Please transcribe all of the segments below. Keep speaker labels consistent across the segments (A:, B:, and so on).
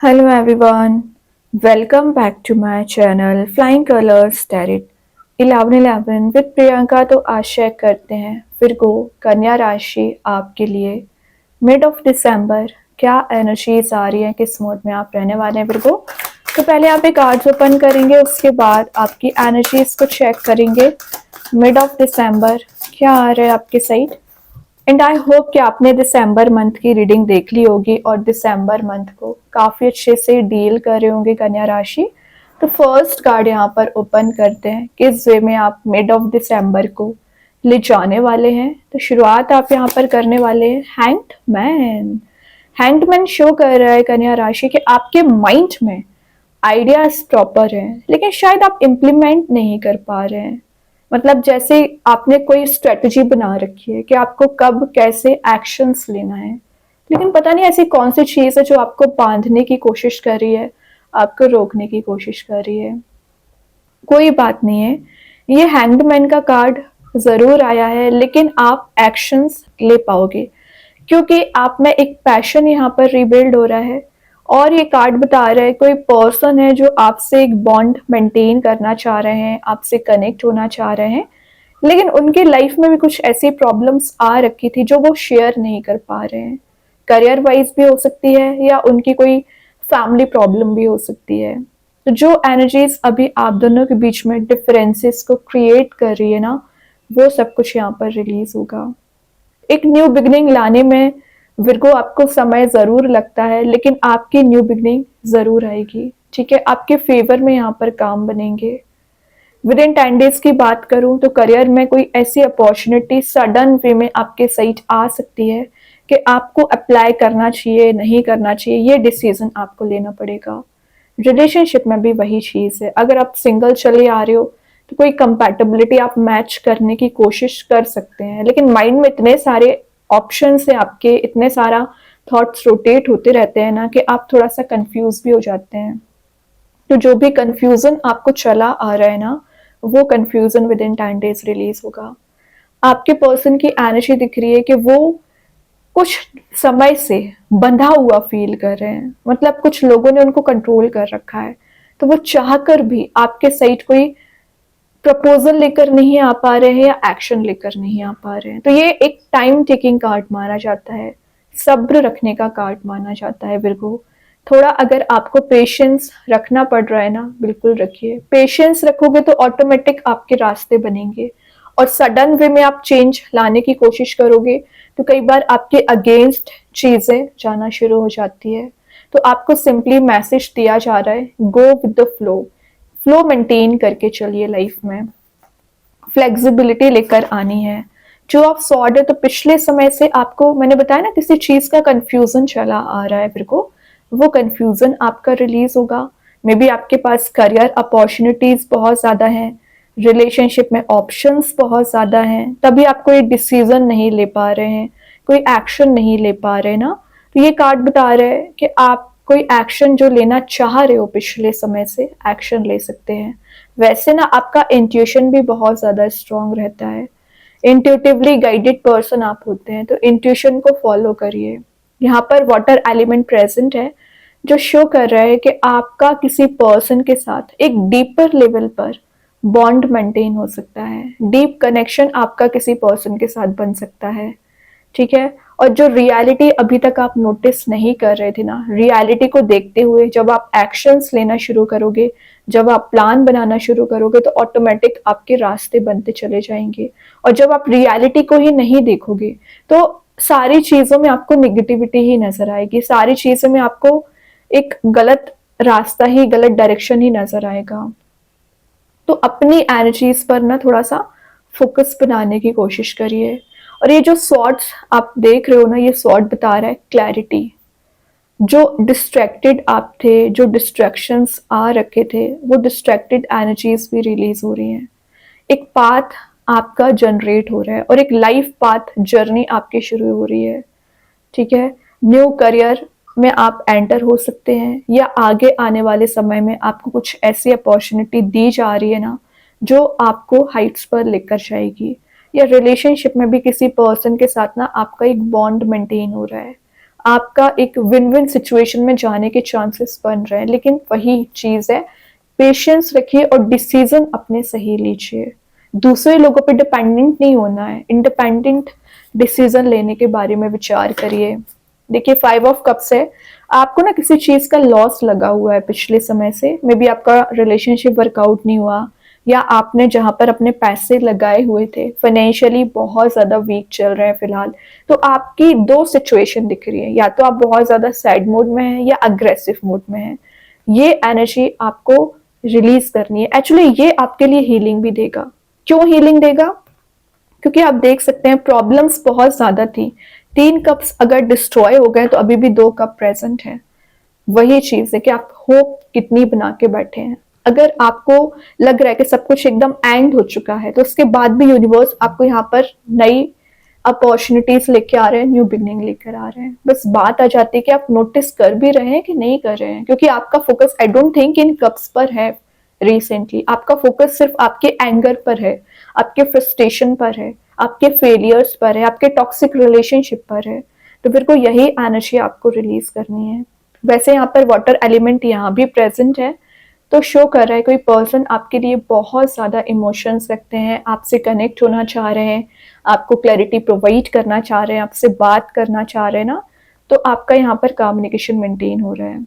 A: Hello everyone, welcome back to my channel Flying Colors Tarot 1111 with Priyanka. तो आशा करते हैं Virgo कन्या राशि आपके लिए मिड ऑफ दिसंबर क्या एनर्जीज आ रही है, किस मोड में आप रहने वाले हैं विर्गो। तो पहले आप एक कार्ड्स ओपन करेंगे, उसके बाद आपकी एनर्जीज को चेक करेंगे। मिड ऑफ दिसंबर क्या आ रहा है आपके साइड। एंड आई होप कि आपने दिसंबर मंथ की रीडिंग देख ली होगी और दिसंबर मंथ को काफ़ी अच्छे से डील कर रहे होंगे कन्या राशि। तो फर्स्ट कार्ड यहाँ पर ओपन करते हैं, किस वे में आप मिड ऑफ दिसंबर को ले जाने वाले हैं। तो शुरुआत आप यहाँ पर करने वाले हैं hanged man. Hanged man show कर रहा है कन्या राशि कि आपके माइंड में आइडियाज प्रॉपर हैं, लेकिन शायद आप इम्प्लीमेंट नहीं कर पा रहे हैं। मतलब जैसे आपने कोई स्ट्रेटजी बना रखी है कि आपको कब कैसे एक्शंस लेना है, लेकिन पता नहीं ऐसी कौन सी चीज है जो आपको बांधने की कोशिश कर रही है, आपको रोकने की कोशिश कर रही है। कोई बात नहीं है, ये हैंगमैन का कार्ड जरूर आया है, लेकिन आप एक्शंस ले पाओगे क्योंकि आप में एक पैशन यहाँ पर रिबिल्ड हो रहा है। और ये कार्ड बता रहा है कोई पर्सन है जो आपसे एक बॉन्ड मेंटेन करना चाह रहे हैं, आपसे कनेक्ट होना चाह रहे हैं, लेकिन उनकी लाइफ में भी कुछ ऐसी प्रॉब्लम्स आ रखी थी जो वो शेयर नहीं कर पा रहे हैं। करियर वाइज भी हो सकती है या उनकी कोई फैमिली प्रॉब्लम भी हो सकती है। तो जो एनर्जीज अभी आप दोनों के बीच में डिफरेंसेस को क्रिएट कर रही है ना, वो सब कुछ यहाँ पर रिलीज होगा। एक न्यू बिगनिंग लाने में विर्गो आपको समय जरूर लगता है, लेकिन आपकी न्यू बिगनिंग जरूर आएगी। ठीक है, आपके फेवर में यहाँ पर काम बनेंगे। विद इन 10 डेज की बात करूं तो करियर में कोई ऐसी अपॉर्चुनिटी सडन वे में आपके साइड आ सकती है कि आपको अप्लाई करना चाहिए नहीं करना चाहिए, ये डिसीजन आपको लेना पड़ेगा। रिलेशनशिप में भी वही चीज है, अगर आप सिंगल चले आ रहे हो तो कोई कंपैटिबिलिटी आप मैच करने की कोशिश कर सकते हैं, लेकिन माइंड में इतने सारे ऑप्शंस हैं आपके, इतने सारा थॉट्स रोटेट होते रहते हैं ना कि आप थोड़ा सा कंफ्यूज भी हो जाते हैं। तो जो भी कंफ्यूजन आपको चला आ रहा है ना, वो confusion with in 10 days release होगा। आपके पर्सन की एनर्जी दिख रही है कि वो कुछ समय से बंधा हुआ फील कर रहे हैं, मतलब कुछ लोगों ने उनको कंट्रोल कर रखा है। तो वो चाहकर भी आपके साइड कोई प्रपोजल लेकर नहीं आ पा रहे हैं या एक्शन लेकर नहीं आ पा रहे हैं। तो ये एक टाइम टेकिंग कार्ड माना जाता है, सब्र रखने का कार्ड माना जाता है विर्गो। थोड़ा अगर आपको पेशेंस रखना पड़ रहा है ना, बिल्कुल रखिए। पेशेंस रखोगे तो ऑटोमेटिक आपके रास्ते बनेंगे। और सडन वे में आप चेंज लाने की कोशिश करोगे तो कई बार आपके अगेंस्ट चीजें जाना शुरू हो जाती है। तो आपको सिंपली मैसेज दिया जा रहा है, go with the flow. Flow maintain करके चलिए, लाइफ में फ्लेक्सिबिलिटी लेकर आनी है। जो आप सॉर्ड है, तो पिछले समय से आपको मैंने बताया ना किसी चीज का कंफ्यूजन चला आ रहा है फिर को, वो कंफ्यूजन आपका रिलीज होगा। मे बी आपके पास करियर अपॉर्चुनिटीज बहुत ज्यादा हैं, रिलेशनशिप में ऑप्शंस बहुत ज्यादा हैं, तभी आप कोई डिसीजन नहीं ले पा रहे हैं, कोई एक्शन नहीं ले पा रहे ना। तो ये कार्ड बता रहे हैं कि आप कोई एक्शन जो लेना चाह रहे हो पिछले समय से, एक्शन ले सकते हैं। वैसे ना आपका इंट्यूशन भी बहुत ज्यादा स्ट्रांग रहता है, इंट्यूटिवली गाइडेड पर्सन आप होते हैं, तो इंट्यूशन को फॉलो करिए। यहाँ पर वाटर एलिमेंट प्रेजेंट है जो शो कर रहा है कि आपका किसी पर्सन के साथ एक डीपर लेवल पर बॉन्ड मेंटेन हो सकता है, डीप कनेक्शन आपका किसी पर्सन के साथ बन सकता है। ठीक है, और जो रियलिटी अभी तक आप नोटिस नहीं कर रहे थे ना, रियलिटी को देखते हुए जब आप एक्शंस लेना शुरू करोगे, जब आप प्लान बनाना शुरू करोगे, तो ऑटोमेटिक आपके रास्ते बनते चले जाएंगे। और जब आप रियलिटी को ही नहीं देखोगे तो सारी चीजों में आपको निगेटिविटी ही नजर आएगी, सारी चीजों में आपको एक गलत रास्ता ही, गलत डायरेक्शन ही नजर आएगा। तो अपनी एनर्जीज पर ना थोड़ा सा फोकस बनाने की कोशिश करिए। और ये जो सॉर्ट्स आप देख रहे हो ना, ये सॉर्ट बता रहा है क्लैरिटी। जो डिस्ट्रैक्टेड आप थे, जो डिस्ट्रैक्शंस आ रखे थे, वो डिस्ट्रैक्टेड एनर्जीज भी रिलीज हो रही हैं। एक पाथ आपका जनरेट हो रहा है और एक लाइफ पाथ जर्नी आपकी शुरू हो रही है। ठीक है, न्यू करियर में आप एंटर हो सकते हैं, या आगे आने वाले समय में आपको कुछ ऐसी अपॉर्चुनिटी दी जा रही है ना जो आपको हाइट्स पर लेकर जाएगी। या रिलेशनशिप में भी किसी पर्सन के साथ ना आपका एक बॉन्ड मेंटेन हो रहा है, आपका एक विन विन सिचुएशन में जाने के चांसेस बन रहे हैं। लेकिन वही चीज़ है, पेशेंस रखिए और डिसीजन अपने सही लीजिए। दूसरे लोगों पे डिपेंडेंट नहीं होना है, इंडिपेंडेंट डिसीजन लेने के बारे में विचार करिए। देखिए 5 ऑफ कप्स है, आपको ना किसी चीज का लॉस लगा हुआ है पिछले समय से, मे बी आपका रिलेशनशिप वर्कआउट नहीं हुआ, या आपने जहां पर अपने पैसे लगाए हुए थे फाइनेंशियली बहुत ज्यादा वीक चल रहे हैं फिलहाल। तो आपकी दो सिचुएशन दिख रही है, या तो आप बहुत ज्यादा सैड मोड में हैं या अग्रेसिव मोड में हैं। ये एनर्जी आपको रिलीज करनी है। एक्चुअली ये आपके लिए हीलिंग भी देगा। क्यों हीलिंग देगा? क्योंकि आप देख सकते हैं प्रॉब्लम्स बहुत ज्यादा थी। 3 कप्स अगर डिस्ट्रॉय हो गए तो अभी भी 2 कप प्रेजेंट है। वही चीज है कि आप होप कितनी बना के बैठे हैं। अगर आपको लग रहा है कि सब कुछ एकदम एंड हो चुका है, तो उसके बाद भी यूनिवर्स आपको यहाँ पर नई अपॉर्चुनिटीज लेके आ रहे हैं, न्यू बिगनिंग लेकर आ रहे हैं। बस बात आ जाती है कि आप नोटिस कर भी रहे हैं कि नहीं कर रहे हैं, क्योंकि आपका focus I don't think in cups पर है। रिसेंटली आपका फोकस सिर्फ आपके एंगर पर है, आपके फ्रस्ट्रेशन पर है, आपके फेलियर्स पर है, आपके टॉक्सिक रिलेशनशिप पर है। तो फिर को यही एनर्जी आपको रिलीज करनी है। वैसे यहाँ पर वाटर एलिमेंट यहाँ भी प्रेजेंट है, तो शो कर रहा है कोई पर्सन आपके लिए बहुत ज़्यादा इमोशंस रखते हैं, आपसे कनेक्ट होना चाह रहे हैं, आपको क्लैरिटी प्रोवाइड करना चाह रहे हैं, आपसे बात करना चाह रहे हैं ना, तो आपका यहाँ पर कम्युनिकेशन मेंटेन हो रहा है।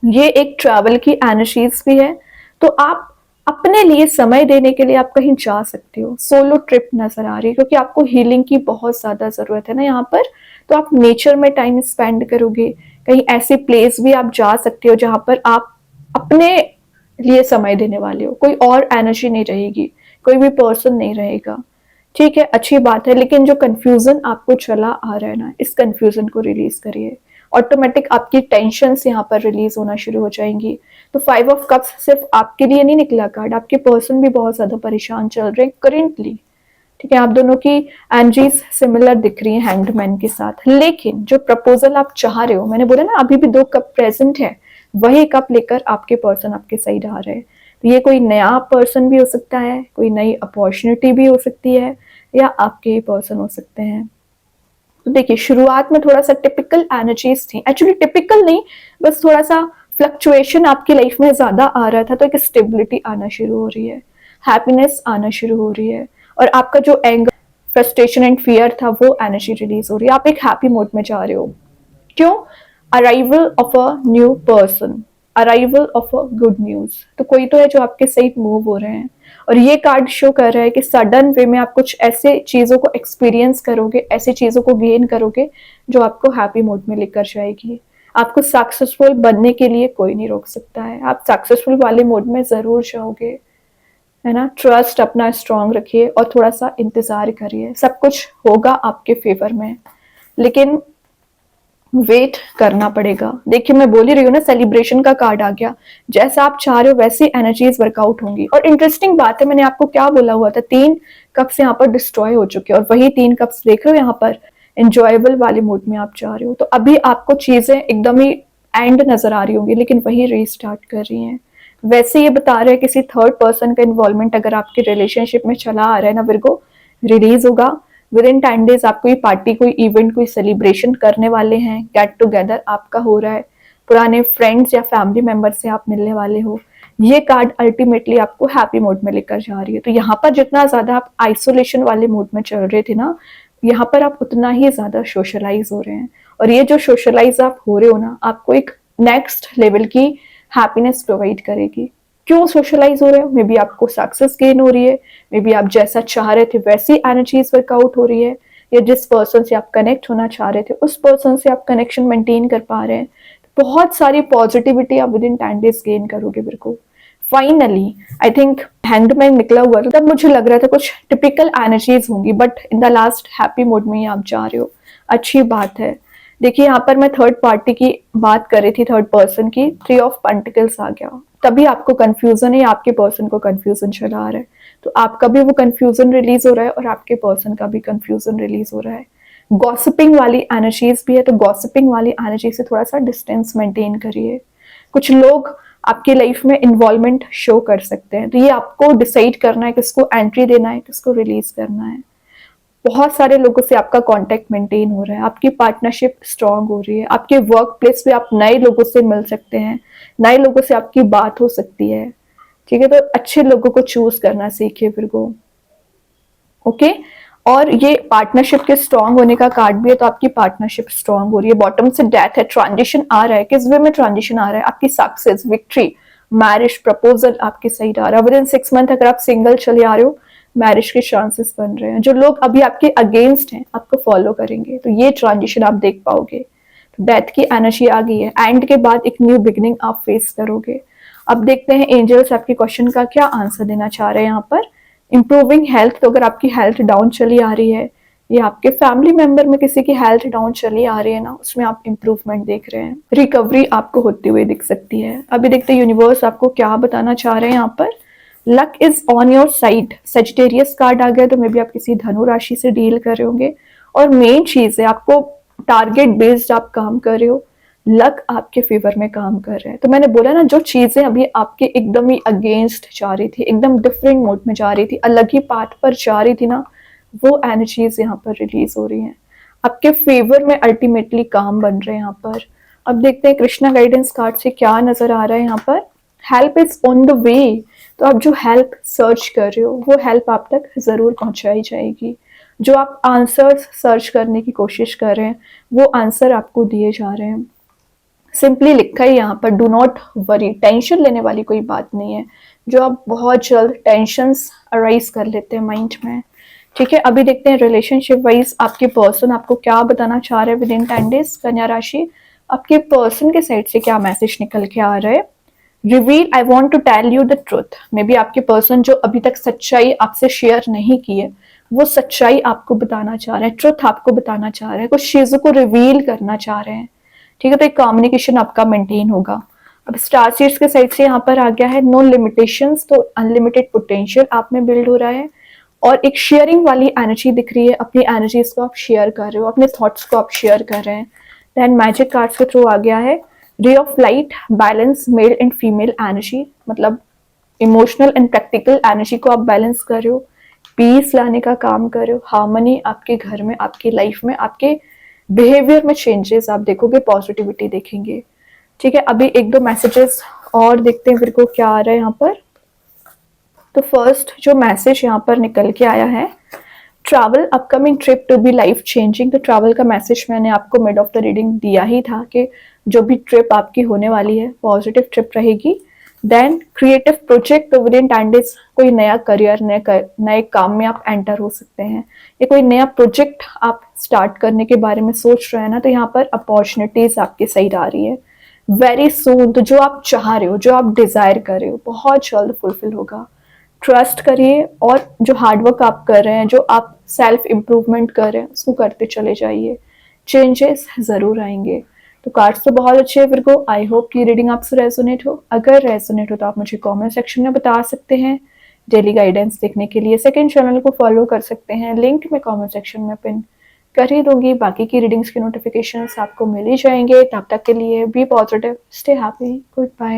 A: ये एक ट्रैवल की एनर्जीज भी है, तो आप अपने लिए समय देने के लिए आप कहीं जा सकते हो। सोलो ट्रिप नजर आ रही है, क्योंकि आपको हीलिंग की बहुत ज्यादा जरूरत है ना यहाँ पर। तो आप नेचर में टाइम स्पेंड करोगे, कहीं ऐसी प्लेस भी आप जा सकते हो जहां पर आप अपने लिए समय देने वाले हो। कोई और एनर्जी नहीं रहेगी, कोई भी पर्सन नहीं रहेगा। ठीक है, अच्छी बात है, लेकिन जो कंफ्यूजन आपको चला आ रहा है ना, इस कंफ्यूजन को रिलीज करिए। ऑटोमेटिक आपकी टेंशन यहाँ पर रिलीज होना शुरू हो जाएंगी। तो 5 ऑफ कप्स सिर्फ आपके लिए नहीं निकला कार्ड, आपके पर्सन भी बहुत ज्यादा परेशान चल रहे हैं करेंटली। ठीक है, आप दोनों की एनर्जीज सिमिलर दिख रही है हैंगमैन के साथ। लेकिन जो प्रपोजल आप चाह रहे हो, मैंने बोला ना अभी भी 2 कप प्रेजेंट है, वही कप लेकर आपके पर्सन आपके साइड आ रहे हैं। तो ये कोई नया पर्सन भी हो सकता है, कोई नई अपॉर्चुनिटी भी हो सकती है, या आपके ही पर्सन हो सकते हैं। तो देखिए शुरुआत में थोड़ा सा टिपिकल एनर्जीज थी, एक्चुअली टिपिकल नहीं, बस थोड़ा सा फ्लक्चुएशन आपकी लाइफ में ज्यादा आ रहा था, तो एक स्टेबिलिटी आना शुरू हो रही है, हैप्पीनेस आना शुरू हो रही है, और आपका जो एंगर, फ्रस्ट्रेशन एंड फियर था वो एनर्जी रिलीज हो रही है। आप एक हैप्पी मोड में जा रहे हो। क्यों? Arrival of a new person, arrival of a good news. तो कोई तो है जो आपके साथ मूव हो रहे हैं, और ये कार्ड शो कर रहा है कि सडन वे में आप कुछ ऐसे चीजों को एक्सपीरियंस करोगे, ऐसी चीजों को गेन करोगे जो आपको हैप्पी मोड में लेकर जाएगी। आपको सक्सेसफुल बनने के लिए कोई नहीं रोक सकता है, आप सक्सेसफुल वाले मोड में जरूर जाओगे, है ना। ट्रस्ट अपना स्ट्रांग रखिए और थोड़ा सा इंतजार करिए, सब कुछ होगा आपके फेवर में, लेकिन वेट करना पड़ेगा। देखिए मैं बोल ही रही हूँ ना, सेलिब्रेशन का कार्ड आ गया। जैसा आप चाह रहे हो वैसी एनर्जीज वर्कआउट होंगी। और इंटरेस्टिंग बात है, मैंने आपको क्या बोला हुआ था, 3 कप्स यहाँ पर डिस्ट्रॉय हो चुके हैं, और वही 3 कप्स देख रहे हो यहाँ पर एंजॉयबल वाले मूड में आप जा रहे हो। तो अभी आपको चीजें एकदम ही एंड नजर आ रही होंगी, लेकिन वही रीस्टार्ट कर रही हैं। वैसे ये बता रहे हैं किसी थर्ड पर्सन का इन्वॉल्वमेंट अगर आपके रिलेशनशिप में चला आ रहा है ना, विर्गो, रिलीज होगा विद इन 10 डेज। आप कोई पार्टी, कोई इवेंट, कोई सेलिब्रेशन करने वाले हैं, गेट टुगेदर आपका हो रहा है, पुराने फ्रेंड्स या फैमिली मेंबर से आप मिलने वाले हो। ये कार्ड अल्टीमेटली आपको हैप्पी मोड में लेकर जा रही है। तो यहाँ पर जितना ज्यादा आप आइसोलेशन वाले मोड में चल रहे थे ना, यहाँ पर आप उतना ही ज्यादा सोशलाइज हो रहे हैं, और ये जो सोशलाइज आप हो रहे हो ना, आपको एक नेक्स्ट लेवल की हैप्पीनेस प्रोवाइड करेगी। क्यों सोशलाइज हो रहे हो? मे बी आपको सक्सेस गेन हो रही है, मे बी आप जैसा चाह रहे थे वैसी एनर्जीज वर्कआउट हो रही है, या जिस पर्सन से आप कनेक्ट होना चाह रहे थे उस पर्सन से आप कनेक्शन मेंटेन कर पा रहे हैं। बहुत सारी पॉजिटिविटी आप विद इन 10 डेज गेन करोगे। मेरे को फाइनली आई थिंक हैंगमैन निकला हुआ था, तब मुझे लग रहा था कुछ टिपिकल एनर्जीज होंगी, but in the last happy mode में ही आप जा रहे हो, अच्छी बात है। देखिए यहाँ पर मैं थर्ड पार्टी की बात कर रही थी, थर्ड पर्सन की, 3 ऑफ पेंटिकल्स आ गया। तभी आपको कंफ्यूजन है, आपके पर्सन को कंफ्यूजन चला आ रहा है, तो आपका भी वो कंफ्यूजन रिलीज हो रहा है और आपके पर्सन का भी कंफ्यूजन रिलीज हो रहा है। गॉसिपिंग वाली एनर्जीज भी है, तो गॉसिपिंग वाली एनर्जी से थोड़ा सा डिस्टेंस मेंटेन करिए। कुछ लोग आपकी लाइफ में इन्वॉल्वमेंट शो कर सकते हैं, तो ये आपको डिसाइड करना है किसको एंट्री देना है, किसको रिलीज करना है। बहुत सारे लोगों से आपका कांटेक्ट मेंटेन हो रहा है, आपकी पार्टनरशिप स्ट्रांग हो रही है, आपके वर्क प्लेस पे आप नए लोगों से मिल सकते हैं, नए लोगों से आपकी बात हो सकती है। ठीक है, तो अच्छे लोगों को चूज करना सीखिए विर्गो। ओके, और ये पार्टनरशिप के स्ट्रांग होने का कार्ड भी है, तो आपकी पार्टनरशिप स्ट्रांग हो रही है। बॉटम से डेथ है, ट्रांजिशन आ रहा है, किस वे में ट्रांजिशन आ रहा है, आपकी सक्सेस, विक्ट्री, मैरिज प्रपोजल आपके सही आ रहा है। विद इन 6 मंथ अगर आप सिंगल चले आ रहे हो, मैरिज के चांसेस बन रहे हैं। जो लोग अभी आपके अगेंस्ट हैं आपको फॉलो करेंगे, तो ये ट्रांजिशन आप देख पाओगे। तो डेथ की एनर्जी आ गई है, एंड के बाद एक न्यू बिगिनिंग आप फेस करोगे। अब देखते हैं एंजल्स आपके क्वेश्चन का क्या आंसर देना चाह रहे हैं यहाँ पर। इंप्रूविंग हेल्थ, तो अगर आपकी हेल्थ डाउन चली आ रही है या आपके फैमिली मेंबर में किसी की हेल्थ डाउन चली आ रही है ना, उसमें आप इंप्रूवमेंट देख रहे हैं, रिकवरी आपको होती हुई दिख सकती है। अभी देखते हैं यूनिवर्स आपको क्या बताना चाह रहे हैं यहाँ पर। Luck is on your side, Sagittarius card आ गया, तो मे बी आप किसी धनु राशि से डील कर रहे होंगे। और मेन चीज है, आपको टारगेट बेस्ड आप काम कर रहे हो, लक आपके फेवर में काम कर रहे हैं। तो मैंने बोला ना, जो चीजें अभी आपके एकदम ही अगेंस्ट जा रही थी, एकदम डिफरेंट मोड में जा रही थी, अलग ही पाथ पर जा रही थी ना, वो एनर्जीज यहाँ पर रिलीज हो रही हैं, आपके फेवर में अल्टीमेटली काम बन रहे हैं यहाँ पर। अब देखते हैं कृष्णा गाइडेंस कार्ड से क्या नजर आ रहा है यहाँ पर। Help is on the way, तो आप जो हेल्प सर्च कर रहे हो वो हेल्प आप तक जरूर पहुंचाई जाएगी। जो आप आंसर्स सर्च करने की कोशिश कर रहे हैं वो आंसर आपको दिए जा रहे हैं। सिंपली लिखा है यहाँ पर, डू नॉट वरी, टेंशन लेने वाली कोई बात नहीं है। जो आप बहुत जल्द टेंशंस अराइज कर लेते हैं माइंड में। ठीक है, अभी देखते हैं रिलेशनशिप वाइज आपके पर्सन आपको क्या बताना चाह रहे हैं विद इन 10 डेज। कन्या राशि, आपके पर्सन के साइड से क्या मैसेज निकल के आ रहा है। Reveal, I want to tell you the truth, may be आपके पर्सन जो अभी तक सच्चाई आपसे शेयर नहीं की है, वो सच्चाई आपको बताना चाह रहे हैं, ट्रुथ आपको बताना चाह रहे हैं, कुछ चीजों को रिवील करना चाह रहे हैं। ठीक है, तो एक कम्युनिकेशन आपका मेंटेन होगा। अब स्टार सीड्स के साइड से यहाँ पर आ गया है नो लिमिटेशंस, तो अनलिमिटेड पोटेंशियल आप में बिल्ड हो रहा है। और एक शेयरिंग वाली एनर्जी दिख रही है, अपनी एनर्जीज को आप शेयर कर रहे हो, अपने थॉट्स को आप शेयर कर रहे हैं। देन मैजिक कार्ड्स के थ्रू आ गया है ray of light, balance male and female energy, मतलब इमोशनल एंड प्रैक्टिकल एनर्जी को आप बैलेंस कर रहे हो, पीस लाने का काम कर रहे हो, हार्मनी आपके घर में, आपकी लाइफ में, आपके बिहेवियर में चेंजेस आप देखोगे, पॉजिटिविटी देखेंगे। ठीक है, अभी एक दो मैसेजेस और देखते हैं फिर को क्या आ रहा है यहाँ पर। तो फर्स्ट जो मैसेज यहाँ पर निकल के आया है, travel upcoming trip to be life changing. तो ट्रैवल का मैसेज मैंने आपको मिड ऑफ द रीडिंग दिया ही था कि जो भी ट्रिप आपकी होने वाली है पॉजिटिव ट्रिप रहेगी। देन क्रिएटिव प्रोजेक्ट, तो विद इन 10 डेज कोई नया करियर, नए काम में आप एंटर हो सकते हैं, या कोई नया प्रोजेक्ट आप स्टार्ट करने के बारे में सोच रहे हैं ना, तो यहाँ पर अपॉर्चुनिटीज आपकी सही आ रही है। वेरी सून, तो जो आप चाह रहे हो, जो आप डिजायर कर रहे हो, बहुत जल्द फुलफिल होगा। ट्रस्ट करिए, और जो हार्डवर्क आप कर रहे हैं, जो आप सेल्फ इम्प्रूवमेंट कर रहे हैं, उसको करते चले जाइए, चेंजेस जरूर आएंगे। तो कार्ड्स तो बहुत अच्छे हैं विर्गो, आई होप की रीडिंग आपसे रेजोनेट हो। अगर रेजोनेट हो तो आप मुझे कमेंट सेक्शन में बता सकते हैं। डेली गाइडेंस देखने के लिए सेकंड चैनल को फॉलो कर सकते हैं, लिंक मैं कमेंट सेक्शन में पिन कर ही दूंगी। बाकी की रीडिंग्स के नोटिफिकेशंस आपको मिल ही जाएंगे। तब तक के लिए be positive, stay happy, good bye.